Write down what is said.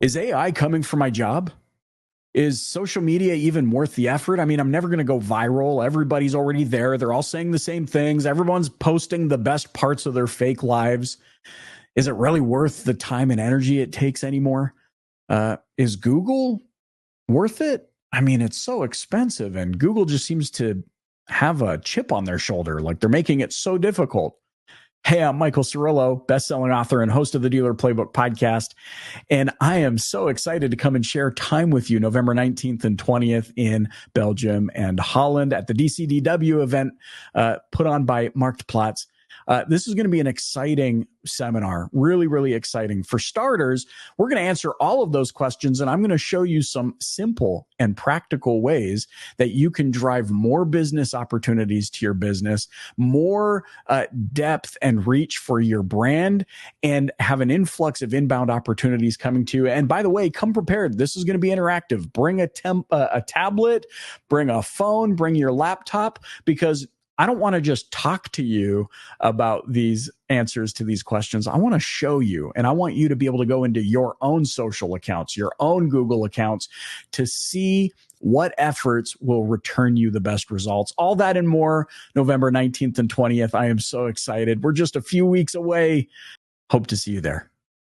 Is AI coming for my job? Is social media even worth the effort? I mean, I'm never going to go viral. Everybody's already there. They're all saying the same things. Everyone's posting the best parts of their fake lives. Is it really worth the time and energy it takes anymore? Is Google worth it? I mean, it's so expensive, and Google just seems to have a chip on their shoulder. Like they're making it so difficult. Hey, I'm Michael Cirillo, best-selling author and host of the Dealer Playbook podcast. And I am so excited to come and share time with you November 19th and 20th in Belgium and Holland at the DCDW event put on by Marktplaats. This is going to be an exciting seminar, really, really exciting. For starters, we're going to answer all of those questions, and I'm going to show you some simple and practical ways that you can drive more business opportunities to your business, more depth and reach for your brand, and have an influx of inbound opportunities coming to you. And by the way, come prepared. This is going to be interactive. Bring a tablet, bring a phone, bring your laptop, because I don't want to just talk to you about these answers to these questions. I want to show you, and I want you to be able to go into your own social accounts, your own Google accounts, to see what efforts will return you the best results. All that and more, November 19th and 20th. I am so excited. We're just a few weeks away. Hope to see you there.